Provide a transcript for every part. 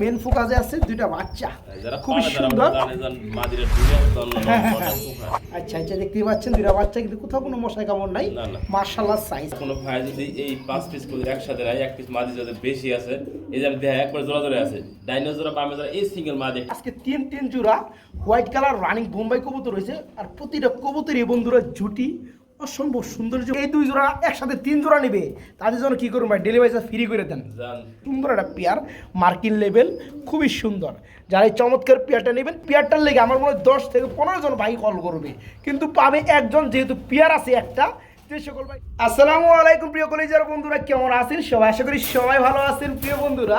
Main ফোকাসে আছে দুইটা বাচ্চা খুব সুন্দর। আচ্ছা আচ্ছা, দেখতেই পাচ্ছেন দুইটা বাচ্চা, কিন্তু কোথাও কোনো মশাই কামড় নাই, মাশাআল্লাহ সাইজ। কোনো ভাই যদি এই 5 পিস করে একসাথে রাই, এক পিস মাদি যদি বেশি আছে, এই যে আমি দেখা একবার জোড়া ধরে আছে ডাইনোসর বামে জোড়া, এই সিঙ্গেল মাদি আজকে তিন জোড়া হোয়াইট কালার রানিং বোম্বাই কবুতর রয়েছে, আর প্রতিটা কবুতরই বন্ধুরা জুটি অসম্ভব সুন্দর। এই দুই জোড়া একসাথে 3 জোড়া নেবে, তাদের জন্য কি করুন ভাই, ডেলিভারি চার্জ ফ্রি করে দেন। সুন্দর একটা পেয়ার, মার্কিন লেভেল, খুবই সুন্দর। যারা এই চমৎকার পেয়ারটা নেবেন, পেয়ারটার লেগে আমার মনে হয় 10 থেকে 15 জন ভাই কল করবে, কিন্তু পাবে একজন, যেহেতু পেয়ার আছে একটা। সকল ভাই আসসালামু আলাইকুম প্রিয় কলেজের বন্ধুরা, কেমন আছেন সবাই? আশা করি সবাই ভালো আছেন। প্রিয় বন্ধুরা,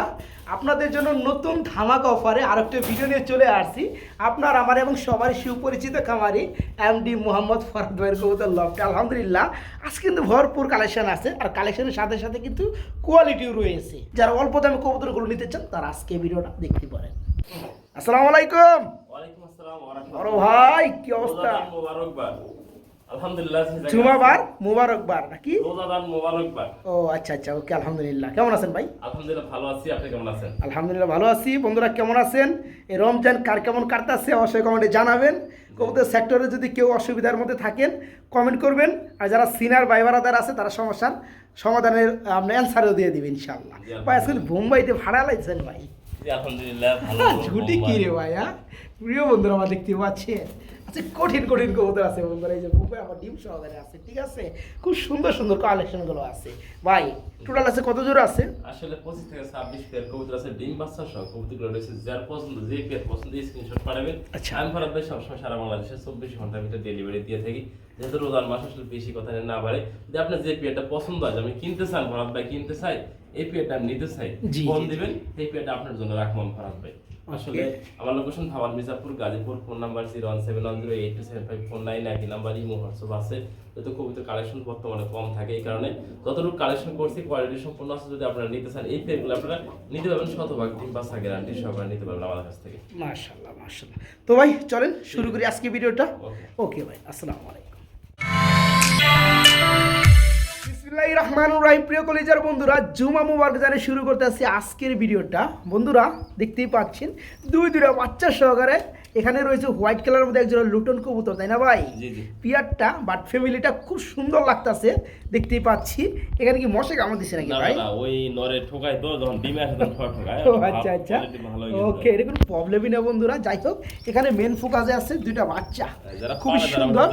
আপনাদের জন্য নতুন ধামাকা অফারে আরেকটা ভিডিও নিয়ে চলে আসছি। আপনার আমার এবং সবারই সুপরিচিত খামারি এমডি মোহাম্মদ ফরহাদ ভাইয়ের কবুতর লফটে। আলহামদুলিল্লাহ আজ কিন্তু ভরপুর কালেকশন আছে, আর কালেকশনের সাথে সাথে কিন্তু কোয়ালিটিও রয়েছে। যারা অল্প দামে কবুতরগুলো নিতে চান তারা আজকে ভিডিওটা দেখতে পারেন। আসসালামু আলাইকুম। ওয়ালাইকুম আসসালাম ওয়া বড় রাহমাতুল্লাহ। ভাই কি অবস্থা? মোবারকবাদ। আলহামদুলিল্লাহ। জুমাবার মুবারকবার নাকি? রোজাদান মোবারকবাদ। ও আচ্ছা আচ্ছা, ওকে আলহামদুলিল্লাহ। কেমন আছেন ভাই? আলহামদুলিল্লাহ ভালো আছি, আপনি কেমন আছেন? আলহামদুলিল্লাহ ভালো আছি। বন্ধুরা কেমন আছেন? এই রমজান কার কেমন কাটতেছে অবশ্যই কমেন্টে জানাবেন। কবুতর সেক্টরে যদি কেউ অসুবিধার মধ্যে থাকেন কমেন্ট করবেন, আর যারা সিনিয়র ভাই বারাদার আছে তারা সমস্যার সমাধানের আপনি অ্যান্সারও দিয়ে দিবেন ইনশাআল্লাহ। ভাই আজকে মুম্বাইতে ভাড়া লাগছেন ভাই? আলহামদুলিল্লাহ ভালো। ঝুটি কি রে ভাই? প্রিয় বন্ধুরা আমার দেখতে পাচ্ছেন আচ্ছা, কঠিন কঠিন কবুতর আছে বন্ধুরা। এই যে মুম্বাই আমার ডিম সহকারে আছে, ঠিক আছে? খুব সুন্দর সুন্দর কালেকশনগুলো আছে ভাই। টোটাল আছে কত জোড়া আছে? আসলে 25 থেকে 26 পেয়ার কবুতর আছে, ডিম বাচ্চা সহ কবুতরগুলো রয়েছে। যার পছন্দ, যে পেয়ার পছন্দ স্ক্রিনশট পাঠাবেন। আচ্ছা, আমি ফরহাদ ভাই সবসময় সারা বাংলাদেশে 24 ঘন্টার ভিতরে ডেলিভারি দিয়ে থাকি। যেহেতু রোজার মাস আসলে বেশি কথা না বাড়ে, যে আপনার যে পেয়ারটা পছন্দ হয়, আমি কিনতে চান ফরহাদ ভাই, কিনতে চাই এই পেয়ারটা আমি নিতে চাই, ফোন দিবেন, এই পেয়ারটা আপনার জন্য রাখলাম ফরহাদ ভাই। আসলে আমার location Dhamaal Mirzapur Gazipur. Phone number 01710827549, একই নাম্বার ইমো হোয়াটসঅ্যাপ আছে। যেহেতু কবিতার কালেকশন বর্তমানে কম থাকে, এই কারণে যতটুকু কালেকশন করছি কোয়ালিটি সম্পূর্ণ আছে। যদি আপনারা নিতে চান এই পেয়ারগুলো আপনারা নিতে পারবেন, শতভাগ ডিম বাচ্চা গ্যারান্টি সহকারে নিতে পারবেন আমাদের কাছ থেকে। মাশাআল্লাহ মাশাআল্লাহ। তো ভাই চলেন শুরু করি আজকে ভিডিওটা। ওকে ভাই, আসসালামু আলাইকুম। বিসমিল্লাহির রহমানির রহিম। প্রিয় কলেজের বন্ধুরা, জুমা মুবারক জানিয়ে শুরু করতে আসছি আজকের ভিডিওটা। বন্ধুরা দেখতেই পাচ্ছেন দুইটা বাচ্চা সহকারে এখানে রয়েছে হোয়াইট কালারের মধ্যে একজোড়া লুটন কবুতর, তাই না ভাই? পিয়ারটা বাট ফ্যামিলিটা খুব সুন্দর লাগতেছে, দেখতেই পাচ্ছি। এখানে কি মশা কামড় দিছে নাকি ভাই? না, ওই নরে ঠোকায় তো, যখন ডিমে আসে তখন ঠোকায়। আচ্ছা আচ্ছা, ওকে, এটা কোনো প্রবলেমই না বন্ধুরা। যাই হোক, এখানে মেন ফোকাসে আছে দুইটা বাচ্চা খুব সুন্দর।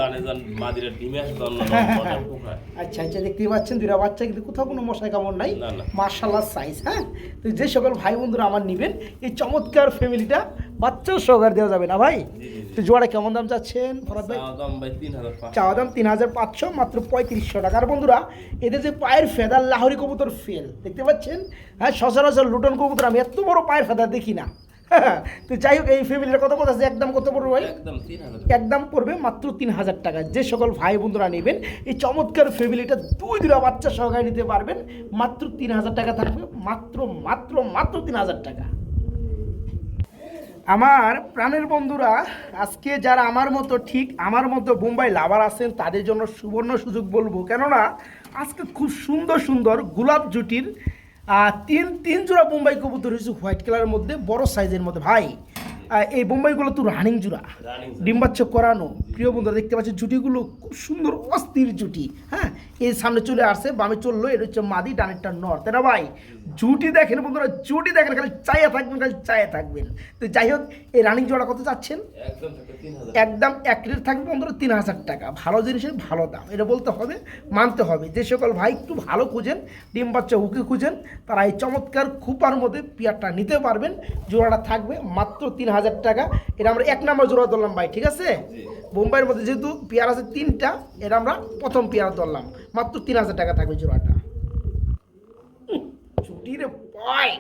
আচ্ছা আচ্ছা, দেখতেই পাচ্ছেন দুইটা বাচ্চা, কিন্তু কোথাও কোনো মশাই কামড় নাই, মাশাআল্লাহ সাইজ। হ্যাঁ, তো যে সকল ভাই বন্ধুরা আমার নিবেন এই চমৎকার ফ্যামিলিটা বাচ্চার সহকারে দেওয়া যাবে না ভাই? তো জোড়া কেমন দাম চাচ্ছেন ফরহাদ ভাই? চাওয়া দাম 3500, মাত্র 3500 টাকা। আর বন্ধুরা এদের যে পায়ের ফেদার লাহোরি কবুতর ফেল দেখতে পাচ্ছেন। হ্যাঁ, সচরাচর লুটন কবুতর আমি এত বড় পায়ের ফেদার দেখি না। তো যাই হোক, এই ফ্যামিলির কত কথা আছে, একদম কত পড়বে ভাই? একদম পড়বে মাত্র 3000 টাকা। যে সকল ভাই বন্ধুরা নেবেন এই চমৎকার ফ্যামিলিটা দুইটা বাচ্চা সহকারে নিতে পারবেন, মাত্র 3000 টাকা থাকবে। মাত্র মাত্র মাত্র 3000 টাকা। আমার প্রাণের বন্ধুরা, আজকে যারা আমার মতো ঠিক আমার মতো বোম্বাই লাভার আছেন তাদের জন্য সুবর্ণ সুযোগ বলবো, কেননা আজকে খুব সুন্দর সুন্দর গোলাপ জুটির তিন জোড়া বোম্বাই কবুতর হয়েছে হোয়াইট কালারের মধ্যে, বড় সাইজের মধ্যে ভাই। এই বোম্বাইগুলো তো রানিং জোড়া, ডিম বাচ্চা করানো। প্রিয় বন্ধুরা দেখতে পাচ্ছেন জুটিগুলো খুব সুন্দর অস্থির জুটি। হ্যাঁ, এই সামনে চলে আসছে, বামে চললো, এটা হচ্ছে মাদি, ডানেরটা নর, তাই না ভাই? জুটি দেখেন বন্ধুরা, জুটি দেখেন, খালি চাইয়া থাকবেন, খালি চাইয়া থাকবেন। তো যাই হোক, এই রানিং জোড়া কত চাচ্ছেন? একদম এক রেট থাকবে বন্ধুরা 3000 টাকা। ভালো জিনিসের ভালো দাম, এটা বলতে হবে, মানতে হবে। যে সকল ভাই একটু ভালো খুঁজেন, ডিম বাচ্চা উকে খুঁজেন, তারা এই চমৎকার খুপার মধ্যে পেয়ারটা নিতে পারবেন। জোড়াটা থাকবে মাত্র 3000 টাকা। এটা আমরা 1 নম্বর জোড়া ধরলাম ভাই, ঠিক আছে? বোম্বাইয়ের মধ্যে যেহেতু পেয়ার আছে 3টা, এটা আমরা প্রথম পেয়ার ধরলাম, মাত্র 3000 টাকা থাকবে জোড়াটা। ছুটিরে পায়।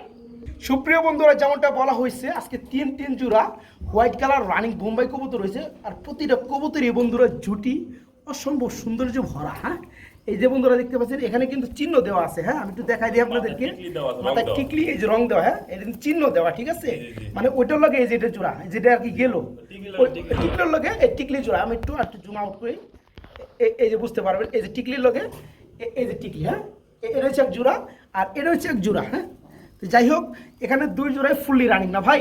সুপ্রিয় বন্ধুরা, যেমনটা বলা হয়েছে আজকে তিন জোড়া হোয়াইট কালার রানিং বোম্বাই কবুতর রয়েছে, আর প্রতিটা কবুতরই বন্ধুরা জুটি অসম্ভব সৌন্দর্য ভরা। হ্যাঁ, এই যে বন্ধুরা দেখতে পাচ্ছেন এখানে কিন্তু চিহ্ন দেওয়া আছে। হ্যাঁ, আমি একটু দেখাই দিই আপনাদেরকে। মাথায় টিকলি, এই যে রং দেওয়া, হ্যাঁ, এটা কিন্তু চিহ্ন দেওয়া, ঠিক আছে? মানে ওইটার লগে এই যে এটা জোড়া, যেটা আর কি গেল টিকলির লগে এই টিকলি জোড়া। আমি একটু জুম আউট করি, এই যে বুঝতে পারবেন, এই যে টিকলির লগে এই যে টিকলি। হ্যাঁ, এটা হচ্ছে এক জোড়া, আর এটা হচ্ছে এক জোড়া। হ্যাঁ, তো যাই হোক, এখানে 2 জোড়ায় ফুললি রানিং না ভাই?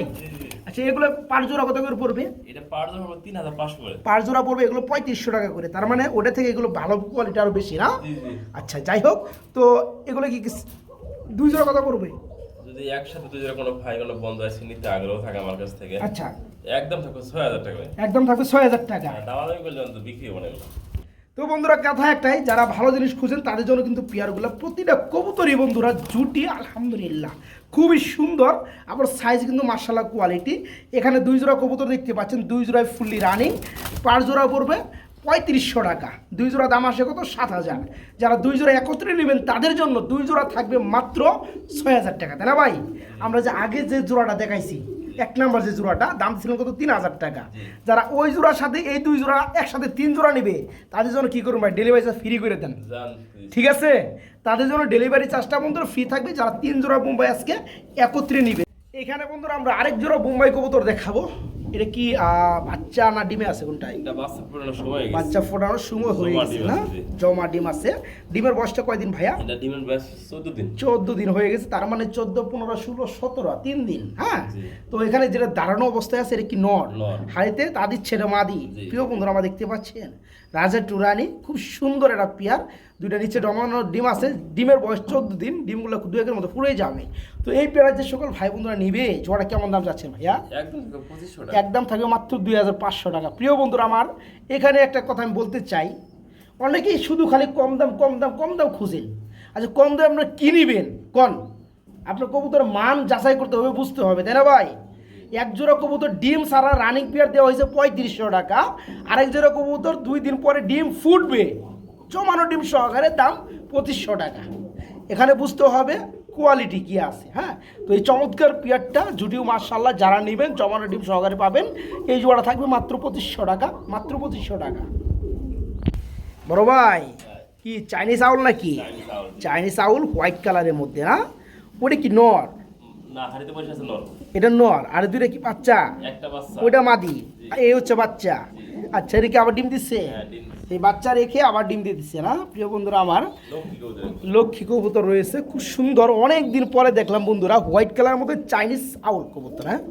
আচ্ছা, এগুলো 5 জোড়া কত করে পড়বে? এটা পার জোড়া হলো 3500 করে। 5 জোড়া পড়বে এগুলো 3500 টাকা করে। তার মানে ওটা থেকে এগুলো ভালো কোয়ালিটি আরো বেশি না? জি জি। আচ্ছা, যাই হোক, তো এগুলো কি 2 জোড়া কত পড়বে? যদি একসাথে 2 জোড়া কোনো ভাই কোনো বন্ধু আছে নিতে আগ্রহ থাকে আমার কাছ থেকে, আচ্ছা, একদম থাকবে 6000 টাকা। একদম থাকবে 6000 টাকা। দামাদামি করলে তো বিক্রি হবে না এগুলো। তো বন্ধুরা, কথা একটাই, যারা ভালো জিনিস খুঁজেন তাদের জন্য কিন্তু পেয়ারগুলো প্রতিটা কবুতরই বন্ধুরা জুটি আলহামদুলিল্লাহ খুবই সুন্দর, আবার সাইজ কিন্তু মার্শাল্লাহ কোয়ালিটি। এখানে 2 জোড়া কবুতর দেখতে পাচ্ছেন, 2 জোড়ায় ফুললি রানিং। 5 জোড়া পড়বে 3500 টাকা। 2 জোড়া দাম আসে কত? 7000। যারা 2 জোড়া একত্রে নেবেন তাদের জন্য 2 জোড়া থাকবে মাত্র 6000 টাকা, তাই না ভাই? আমরা যে আগে যে জোড়াটা দেখাইছি 1 নাম্বার যে জোড়াটা দাম ছিল কত? 3000 টাকা। যারা ওই জোড়ার সাথে এই 2 জোড়া একসাথে 3 জোড়া নেবে তাদের জন্য কি করুন ভাই? ডেলিভারি চার্জ ফ্রি করে দেন, ঠিক আছে? তাদের জন্য ডেলিভারি চার্জটা বন্ধুরা ফ্রি থাকবে যারা 3 জোড়া বোম্বাই আজকে একত্রে নিবে। এখানে বন্ধুরা আমরা আরেক জোড়া বোম্বাই কবুতর দেখাবো। এটা কি বাচ্চা না ডিমে আছে কোনটাই? এটা বাচ্চা ফোটানোর সময় হয়ে গেছে। বাচ্চা ফোটানোর সময় হয়ে জমা গেছে ডিম না? আছে, জি। জমা ডিম আছে। ডিমের বয়সটা কয়দিন ভাইয়া? এটা ডিমের বয়স 14 দিন। 14 দিন হয়ে গেছে, তার মানে 14, 15, 16, 17 3 দিন। হ্যাঁ, জি। তো এখানে যেটা দাঁড়ানো অবস্থায় আছে এটা কি নর? নর। হাড়িতে তা দিচ্ছে এটা মাদি। জি। প্রিয় বন্ধুরা, আমরা দেখতে পাচ্ছেন রাজা টুরানি, খুব সুন্দর একটা পেয়ার। 2টা নিচে ডমানোর ডিম আছে। ডিমের বয়স 14 দিন। ডিমগুলো 2 একের মতো পুড়ে যাবে। তো এই পেয়ারের যে সকল ভাই বন্ধুরা নিবে, জোড়া কেমন দাম যাচ্ছে ভাইয়া? একদম 2500 টাকা। একদম থাকবে মাত্র 2500 টাকা। প্রিয় বন্ধুরা আমার, এখানে একটা কথা আমি বলতে চাই, অনেকেই শুধু খালি কম দাম কম দাম কম দাম খুঁজেন। আচ্ছা, কম দামে আপনারা কী নিবেন কন? আপনার কবুতরের মান যাচাই করতে হবে, বুঝতে হবে, তাই না ভাই? এক জোড়া কবুতর ডিম সারা রানিং পেয়ার দেওয়া হয়েছে 3500 টাকা। আরেক জোড়া কবুতর 2 দিন পরে ডিম ফুটবে জমানো ডিম সহকারে দাম 2500 টাকা। এখানে বুঝতে হবে কোয়ালিটি কি আছে। হ্যাঁ, তো এই চমৎকার পেয়ারটা জুটিও মাশাআল্লাহ যারা নেবেন জমানো ডিম সহকারে পাবেন। এই জোড়া থাকবে মাত্র 2500 টাকা, মাত্র 2500 টাকা। বড় ভাই, কি চাইনিজ আউল নাকি? চাইনিজ আউল হোয়াইট কালারের মধ্যে না? ওটা কি নর? না, হাড়িতে বসে আছে নর। এটা নর, আর 2টা কি বাচ্চা? একটা বাচ্চা। ওটা মাদি, এই হচ্ছে বাচ্চা। আচ্ছা, এটা কি আবার ডিম দিচ্ছে? হ্যাঁ, ডিম দিচ্ছে। এই বাচ্চা রেখে আবার ডিম দিয়ে দিচ্ছে না? প্রিয় বন্ধুরা আমার, লক্ষ্মী কবুতর। লক্ষ্মী কবুতর রয়েছে, খুব সুন্দর। অনেক দিন পরে দেখলাম বন্ধুরা হোয়াইট কালারের মধ্যে চাইনিজ আউল কবুতর। হ্যাঁ,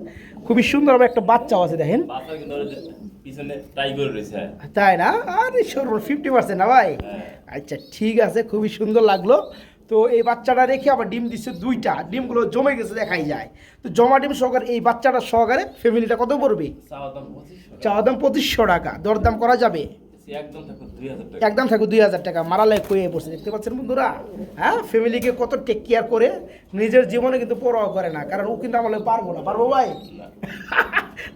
খুবই সুন্দর। আবার একটা বাচ্চাও আছে দেখেন, বাচ্চা কিন্তু ওর যে পিছনে টাইগার রয়েছে। তাই না? আরে সর্ব 50% না ভাই? হ্যাঁ। আচ্ছা, ঠিক আছে, খুবই সুন্দর লাগলো। তো এই বাচ্চাটা রেখে আবার ডিম দিচ্ছে 2টা। ডিমগুলো জমে গেছে দেখাই যায়। তো জমা ডিম সহকারে এই বাচ্চাটা সহকারে ফ্যামিলিটা কত পড়বে? চাওয়া দাম 2500 টাকা। চাওয়া দাম 2500 টাকা। দরদাম করা যাবে? একদম থাকবে 2000 টাকা। একদম থাকবে 2000 টাকা। মারালে কয়ে বসে, দেখতে পাচ্ছেন বন্ধুরা? হ্যাঁ, ফ্যামিলিকে কত টেক কেয়ার করে, নিজের জীবনে কিন্তু পরোয়া করে না। কারণ ও কিন্তু আমাদের পারবো না, পারবো ভাই? না।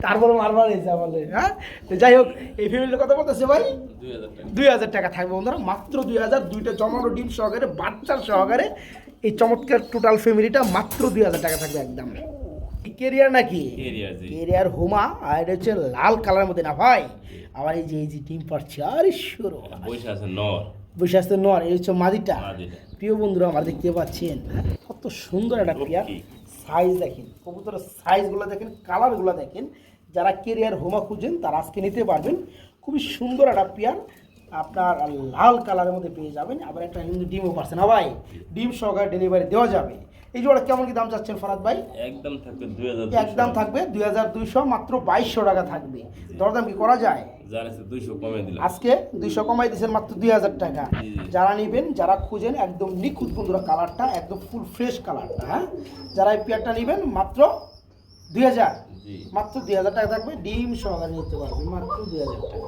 তারপরে মারবার এসে আমাদের। হ্যাঁ, তো যাই হোক, এই ফ্যামিলিটা কত বলতেছে ভাই? 2000 টাকা। 2000 টাকা থাকবে বন্ধুরা, মাত্র 2000। 2টা জমানো ডিম সহকারে বাচ্চার সহকারে এই চমৎকার টোটাল ফ্যামিলিটা মাত্র 2000 টাকা থাকবে একদম। কেরিয়ার নাকি? এরিয়া জি। কেরিয়ার হুমা, আর এটা হচ্ছে লাল কালারের মধ্যে না ভাই? আবার এই যে ডিম পাচ্ছে, আরে শুরু বসে আছে নর। বসে আসতে নর, এই হচ্ছে মাদিটা। মাদিটা। প্রিয় বন্ধুরা আমার, দেখতে পাচ্ছেন কত সুন্দর একটা পেয়ার। লক্ষ্মী। সাইজ দেখেন, কবুতরের সাইজগুলো দেখেন, কালারগুলো দেখেন। যারা কেরিয়ার হোমা খুঁজেন তারা আজকে নিতে পারবেন। খুবই সুন্দর একটা পেয়ার, আপনার লাল কালারের মধ্যে পেয়ে যাবেন। আবার একটা কিন্তু ডিমও পাচ্ছে না ভাই? ডিম সহকারে ডেলিভারি দেওয়া যাবে। এই জোড়া কেমন কি দাম চাচ্ছেন ফরাদ ভাই? একদম থাকবে 2000। একদম থাকবে 2200, মাত্র 2200 টাকা থাকবে। দরদাম কি করা যায়? জানেন 200 কমে দিলাম। আজকে 200 কমাই দিয়েছেন মাত্র 2000 টাকা। জি। যারা নেবেন, যারা খুঁজেন একদম নিখুঁত বন্ধুরা কালারটা, একদম ফুল ফ্রেশ কালারটা। হ্যাঁ, যারা এই পেয়ারটা নেবেন মাত্র 2000, জি। মাত্র 2000 টাকা থাকবে। ডিম সহকারে নিতে পারবেন মাত্র 2000 টাকা।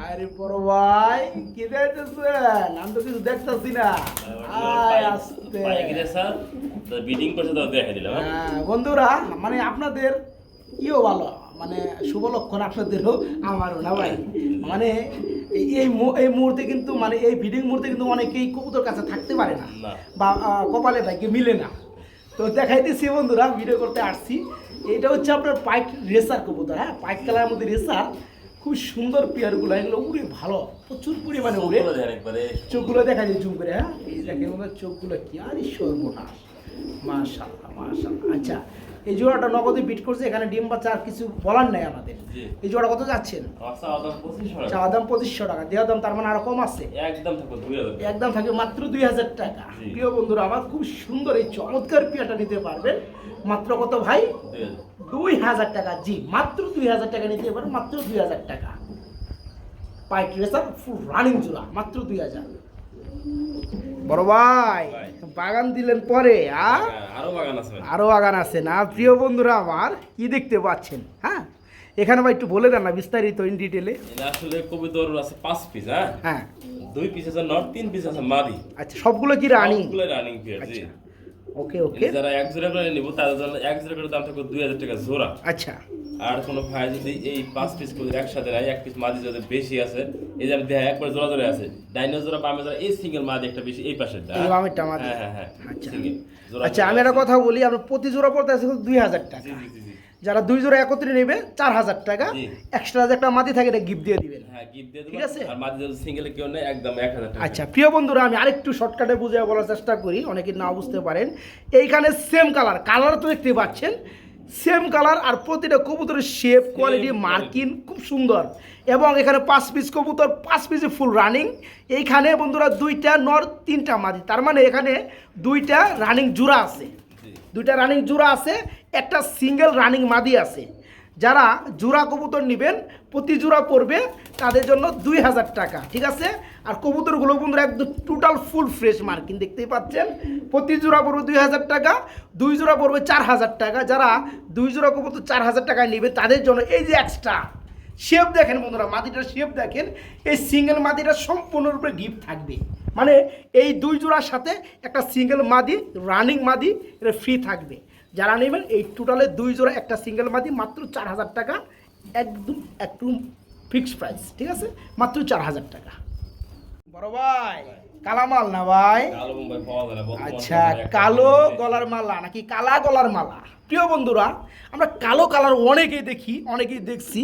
আরে বড় ভাই, কে দেখতেছেন? আমি তো কিছু দেখতেছি না। আয় আসতে। পাইকারি স্যার তো বিডিং করছে তো দেখাই দিলাম। হ্যাঁ, বন্ধুরা, মানে আপনাদের ইও ভালো, মানে শুভ লক্ষণ আপনাদেরও আমারও না ভাই? মানে এই মুহূর্তে কিন্তু, মানে এই ভিডিং মুহূর্তে কিন্তু অনেকেই কবুতর কাছে থাকতে পারে না, না। বা কপালে ভাগ্যে মিলে না। তো দেখাইতেছি বন্ধুরা, ভিডিও করতে আসছি। এটা হচ্ছে আপনার পাইক রেসার কবুতর। হ্যাঁ, পাইক কালারের মধ্যে রেসার, খুব সুন্দর পেয়ারগুলো। এগুলো উড়ে ভালো, প্রচুর পরিমাণে উড়ে। বলে দেন একবারে। চোখগুলো দেখা যায় জুম করে। হ্যাঁ, এই দেখেন ওদের চোখগুলো কি, আরে সর্বনাশ। মাশাআল্লাহ মাশাআল্লাহ। আচ্ছা, এই জোড়াটা নগদে বিট করছে, এখানে ডিম বাচ্চা আর কিছু বলার নাই আমাদের। জি। এই জোড়া কত যাচ্ছেন? চাওয়া দাম 2500 টাকা। চাওয়া দাম 2500 টাকা, দেওয়া দাম তার মানে আরো কম আছে। একদম থাকবে 2000 টাকা। একদম থাকবে মাত্র 2000 টাকা। জি। প্রিয় বন্ধুরা আমার, খুব সুন্দর এই চমৎকার পেয়ারটা নিতে পারবেন মাত্র কত ভাই? 2000। 2000 টাকা। জি, মাত্র 2000 টাকা নিতে পারবেন, মাত্র 2000 টাকা। পাইট রেসার ফুল রানিং জোড়া মাত্র 2000। বড় ভাই ভাই। বাগান দিলেন পরে আরো বাগান আছে ভাই। আরো বাগান আছে না? প্রিয় বন্ধুরা আমার, কি দেখতে পাচ্ছেন? হ্যাঁ, এখানে ভাই একটু বলে দেন না বিস্তারিত ইন ডিটেলে। এটা আসলে কবুতর আছে 5 পিস, হ্যাঁ? হ্যাঁ, 2 পিস আছে নর, 3 পিস আছে মাদি। আচ্ছা, সবগুলো কি রানিং? সবগুলো রানিং পেয়ার, জি। আচ্ছা, ওকে ওকে। যারা এক জোড়া করে নিব তাদের জন্য এক জোড়া করে দাম থাকবে 2000 টাকা জোড়া। আচ্ছা আর কোনো ভাই যদি এই 5 পিস করে একসাথে নেয়, এক পিস মাদি যদি বেশি আছে, এই যে আমি দেখা একবার জোড়া জোড়া আছে, ডাইনো জোড়া বামে জোড়া, এই সিঙ্গেল মাদি একটা বেশি, এই পাশে এই বামেরটা মাদি। হ্যাঁ হ্যাঁ হ্যাঁ, আচ্ছা single। জোড়া আচ্ছা, জোড়া আমি একটা আছে। কথা বলি, আমরা প্রতি জোড়া পড়তে আছে 2000 টাকা। জি জি জি জি। যারা 2 জোড়া একত্রে নেবে 4000 টাকা, জি। এক্সট্রা যে একটা মাদি থাকে এটা গিফট দিয়ে দিবেন। হ্যাঁ, গিফট দিয়ে দেব। ঠিক আছে? আর মাদি যদি সিঙ্গেলে কেউ নেয় একদম 1000 টাকা। আচ্ছা প্রিয় বন্ধুরা, আমি আরেকটু শর্টকাটে বুঝিয়ে বলার চেষ্টা করি, অনেকে না বুঝতে পারেন। এইখানে সেম কালার তো দেখতে পাচ্ছেন, সেম কালার, আর প্রতিটা কবুতরের শেপ, কোয়ালিটি, মার্কিং খুব সুন্দর। এবং এখানে 5 পিস কবুতর, 5 পিসে ফুল রানিং। এইখানে বন্ধুরা 2টা নর, 3টা মাদি, তার মানে এখানে 2টা রানিং জোড়া আছে। জি। 2টা রানিং জোড়া আছে, একটা সিঙ্গেল রানিং মাদি আছে। যারা জোড়া কবুতর নেবেন প্রতি জোড়া পড়বে তাদের জন্য 2000 টাকা, ঠিক আছে? আর কবুতরগুলো বন্ধুরা একদম টোটাল ফুল ফ্রেশ মার্কিং দেখতেই পাচ্ছেন। প্রতি জোড়া পড়বে 2000 টাকা, 2 জোড়া পড়বে 4000 টাকা। যারা 2 জোড়া কবুতর 4000 টাকায় নেবে তাদের জন্য এই যে এক্সট্রা শেপ দেখেন বন্ধুরা, মাদিটার শেপ দেখেন, এই সিঙ্গেল মাদিটা সম্পূর্ণরূপে গিফট থাকবে। মানে এই 2 জোড়ার সাথে একটা সিঙ্গেল মাদি, রানিং মাদি, এটা ফ্রি থাকবে। যারা নেবেন এই টোটালে 2 জোড়া একটা সিঙ্গেল মাদি মাত্র 4000 টাকা, একদম ফিক্সড প্রাইস, ঠিক আছে? মাত্র 4000 টাকা। বড় ভাই কালামাল না ভাই? কালো বোম্বাই পাওয়া যায় না বর্তমানে। আচ্ছা, কালো গলার মালা নাকি কালা গলার মালা? প্রিয় বন্ধুরা, আমরা কালো কালার অনেকেই দেখি, অনেকেই দেখছি।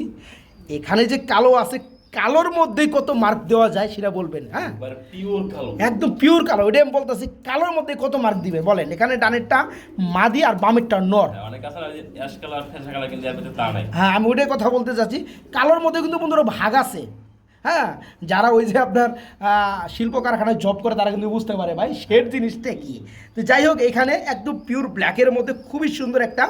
এখানে যে কালো আছে, কালোর মধ্যেই কত মার্ক দেওয়া যায় সেটা বলবেন। হ্যাঁ, একবারে পিওর কালো। একদম পিওর কালো, ওইটাই আমি বলতেছি। কালোর মধ্যে কত মার্ক দিবে বলেন? এখানে ডানেরটা মাদি আর বামেরটা নর। হ্যাঁ, অনেক আছে না যে অ্যাশ কালার, ফেসা কালার, কিন্তু এর ভিতরে তা নাই। হ্যাঁ, আমি ওইটাই কথা বলতে চাচ্ছি। কালোর মধ্যে কিন্তু বন্ধুরা ভাগ আছে। হ্যাঁ, যারা ওই যে আপনার শিল্প কারখানায় জব করে তারা কিন্তু বুঝতে পারে ভাই শেড জিনিসটা কি। তো যাই হোক, এখানে একদম পিওর ব্ল্যাকের মধ্যে খুবই সুন্দর একটা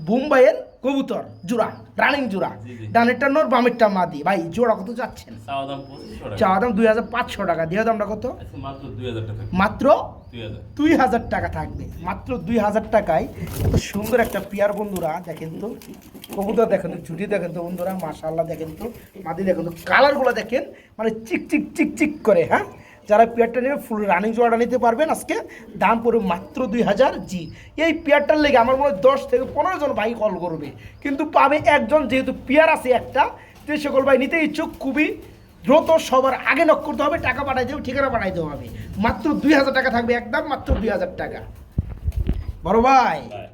বোম্বাইয়ের কবুতর জোড়া, রানিং জোড়া। জি, জি। ডানেরটা নর, বামেরটা মাদি। ভাই জোড়া কত যাচ্ছেন? চাওয়া দাম 2500 টাকা। চাওয়া দাম 2500 টাকা, দেওয়া দামটা কত? আচ্ছা, মাত্র 2000 টাকা। মাত্র 2000। 2000 টাকা থাকবে। মাত্র 2000 টাকায় এত সুন্দর একটা পেয়ার বন্ধুরা। দেখেন তো কবুতর, দেখেন তো জুটি, দেখেন তো বন্ধুরা, মাশাআল্লাহ। দেখেন তো মাদি, দেখেন তো কালারগুলো দেখেন, মানে চিক চিক চিক চিক করে। হ্যাঁ, যারা পেয়ারটা নেবে ফুল রানিং জোড়াটা নিতে পারবেন। আজকে দাম পড়বে মাত্র 2000। জি, এই পেয়ারটার লেগে আমার মনে হয় 10 থেকে 15 জন ভাই কল করবে, কিন্তু পাবে একজন, যেহেতু পেয়ার আছে একটা। যে সকল ভাই নিতে ইচ্ছুক খুবই দ্রুত সবার আগে নক করতে হবে, টাকা পাঠাই দেবে, ঠিকানা পাঠাই দেওয়া হবে। মাত্র 2000 টাকা থাকবে, একদম মাত্র 2000 টাকা। বড় ভাই ভাই,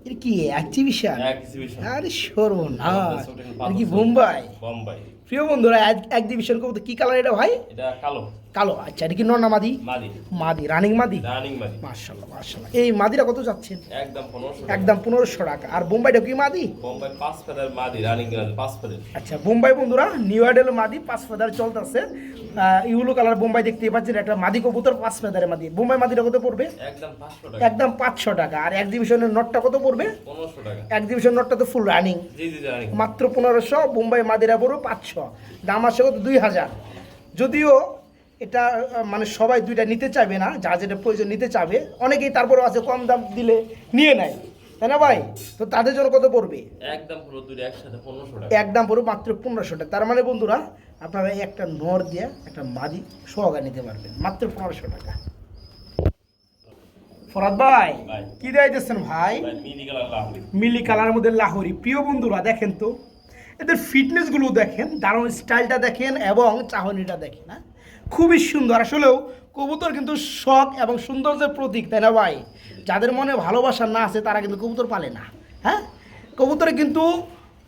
এর কি এক্সিবিশন? এক্সিবিশন। আরে সর্বনাশ, আর কি বোম্বাই? বোম্বাই। প্রিয় বন্ধুরা, এক্সিবিশন করবো। কি কালার এটা ভাই? এটা কালো কালো। আচ্ছা, এটা কি নর না মাদি? মাদি। মাদি, রানিং মাদি। রানিং মাদি। মাশাআল্লাহ মাশাআল্লাহ। এই মাদিটা কত যাচ্ছেন? একদম 1500 টাকা। একদম 1500 টাকা। আর বোম্বাইটা কি মাদি? বোম্বাই 5 ফেদার মাদি, রানিং গ্রাজ 5 ফেদার। আচ্ছা, বোম্বাই বন্ধুরা নিউ আইডেল মাদি 5 ফেদার চলতেছে। ইউলো কালার বোম্বাই দেখতেই পাচ্ছেন, একটা মাদি কবুতর 5 ফেদারের মাদি। বোম্বাই মাদিটা কত পড়বে? একদম 500 টাকা। একদম 500 টাকা। আর এক্সিবিশনের নটটা কত পড়বে? 1500 টাকা। এক্সিবিশন নটটা তো ফুল রানিং, জি জি, রানিং। মাত্র 1500। বোম্বাই মাদিরা পড়বে 500, দাম আসে কত? 2000। যদিও এটা মানে সবাই 2টা নিতে চাইবে না, যা যেটা প্রয়োজন নিতে চাবে অনেকেই, তারপরেও আছে কম দাম দিলে নিয়ে নেয়, তাই না ভাই? তো তাদের জন্য কত পড়বে? একদম পুরো দুটো একসাথে 1500 টাকা। একদম পড়বে মাত্র 1500 টাকা। তার মানে বন্ধুরা, আপনারা একটা নর দিয়ে একটা মাদি সহকারে নিতে পারবেন মাত্র 1500 টাকা। ফরাদ ভাই ভাই। কি দিয়েছেন ভাই? ভাই, মিনি কালার লাহোরি। মিলি কালারের মধ্যে লাহোরি। প্রিয় বন্ধুরা দেখেন তো এদের ফিটনেসগুলো দেখেন, দারুণ স্টাইলটা দেখেন এবং চাহনিটা দেখেন। হ্যাঁ, খুবই সুন্দর। আসলেও কবুতর কিন্তু শখ এবং সৌন্দর্যের প্রতীক, তাই না ভাই? যাদের মনে ভালোবাসা না আছে তারা কিন্তু কবুতর পালে না। হ্যাঁ, কবুতরে কিন্তু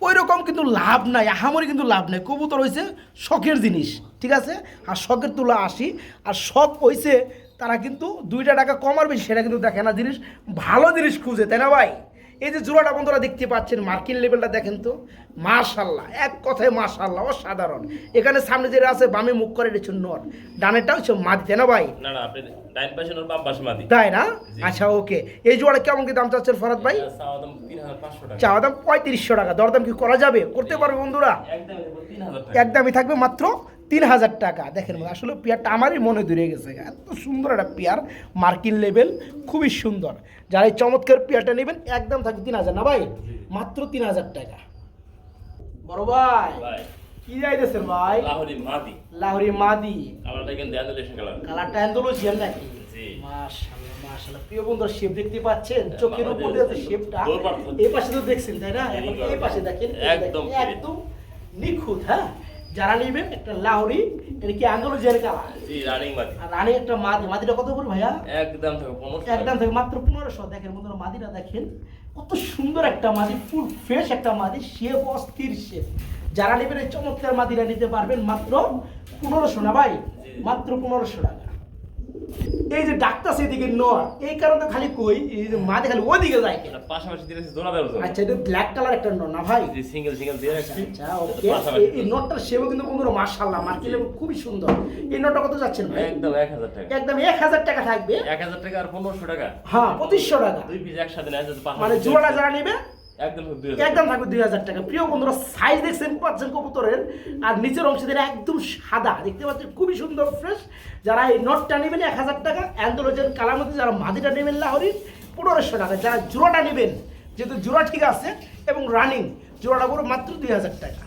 ওই রকম কিন্তু লাভ নাই, আহামরি কিন্তু লাভ নাই। কবুতর হয়েছে শখের জিনিস, ঠিক আছে? আর শখের তুলা আসি, আর শখ হয়েছে তারা কিন্তু 2টা টাকা কম আর বেশি সেটা কিন্তু দেখে না, জিনিস ভালো জিনিস খুঁজে, তাই না ভাই? এই যে জোড়াটা বন্ধুরা দেখতে পাচ্ছেন, মার্কিন লেভেলটা দেখেন তো, মাশাল্লাহ, এক কথায় মাশাল্লাহ, অসাধারণ। এখানে সামনে যেটা আছে বামে মুখ করে এটা হচ্ছে নর, ডানেরটা হচ্ছে মাদি, তাই না ভাই? না আপনি ডাইন পাশে নর বাম পাশে মাদি, তাই না? আচ্ছা ওকে। এই জোড়া কেমন কি দাম চাচ্ছেন ফরাদ ভাই? চাওয়া দাম 3500 টাকা। চাওয়া দাম 3500 টাকা, দরদাম কি করা যাবে? করতে পারবে বন্ধুরা? একদম 3000 টাকা। একদমই থাকবে মাত্র 3000 টাকা। দেখেন আসলে পেয়ারটা আমারই মনে ধরে গেছে, এত সুন্দর একটা পেয়ার, মার্কিন লেভেল, খুবই সুন্দর। যারা এই চমৎকার পেয়ারটা নেবেন একদম থাকবে 3000, না ভাই? মাত্র 3000 টাকা। বড় ভাই ভাই কি যাইতেছেন ভাই? লাহোরি মাদি, লাহোরি মাদি, কালারটা কিন্তু অ্যান্ডালেশন কালার। কালারটা অ্যান্ডালুসিয়ান নাকি? জি। মাশাআল্লাহ মাশাআল্লাহ। প্রিয় বন্ধুরা শেপ দেখতে পাচ্ছেন, চোখের উপর দিয়ে যে শেপটা, দৌড় এই পাশে তো দেখছেন তাই না? এখন এই পাশে দেখেন, একদম একদম নিখুঁত। হ্যাঁ, যারা নেবেন একটা লাহোরি, এটা কি অ্যান্ডালুসিয়ান কালার, জি রানিং মাদি। আর রানী একটা মাদি, মাদিটা কত করে ভাইয়া? একদম থাকে 1500 একদম থেকে মাত্র 1500। দেখেন বন্ধুরা মাদিটা দেখেন, কত সুন্দর একটা মাদি, ফুল ফ্রেশ একটা মাদি, শেপ অস্থির শেপ। যারা নেবেন এই চমৎকার মাদিটা নিতে পারবেন মাত্র 1500, না ভাই? মাত্র 1500 টাকা। এই যে ডাক্তার সেদিকে নর, এই কারণে খালি কই এই যে মাদি খালি ওদিকে যায় কেন? এটা পাশাপাশি দিয়েছে জোড়া দেওয়ার জন্য। আচ্ছা, এটা ব্ল্যাক কালার একটা নর না ভাই? জি সিঙ্গেল সিঙ্গেল দিয়ে রাখছি। আচ্ছা ওকে। এই নটটার শেপও কিন্তু বন্ধুরা মাশাআল্লাহ, মার্কিন লেভেল, খুবই সুন্দর। এই নটটা কত যাচ্ছেন ভাই? একদম 1000 টাকা। একদম 1000 টাকা থাকবে। 1000 টাকা আর 1500 টাকা। হ্যাঁ 2500 টাকা। দুই পিস একসাথে নেয় যদি পাশাপাশি। মানে জোড়া যারা নেবে একদম 2000। একদম থাকবে 2000 টাকা। প্রিয় বন্ধুরা সাইজ দেখছেন পাচ্ছেন কবুতরের, আর নিচের অংশ দিয়ে একদম সাদা দেখতে পাচ্ছেন, খুবই সুন্দর ফ্রেশ। যারা এই নটটা নেবেন 1000 টাকা, অ্যান্ডোলজের কালার মধ্যে যারা মাদিটা নেবেন লাহোরি 1500 টাকা। যারা জোড়াটা নেবেন, যেহেতু জোড়া ঠিক আছে এবং রানিং, জোড়াটা পুরো মাত্র 2000 টাকা।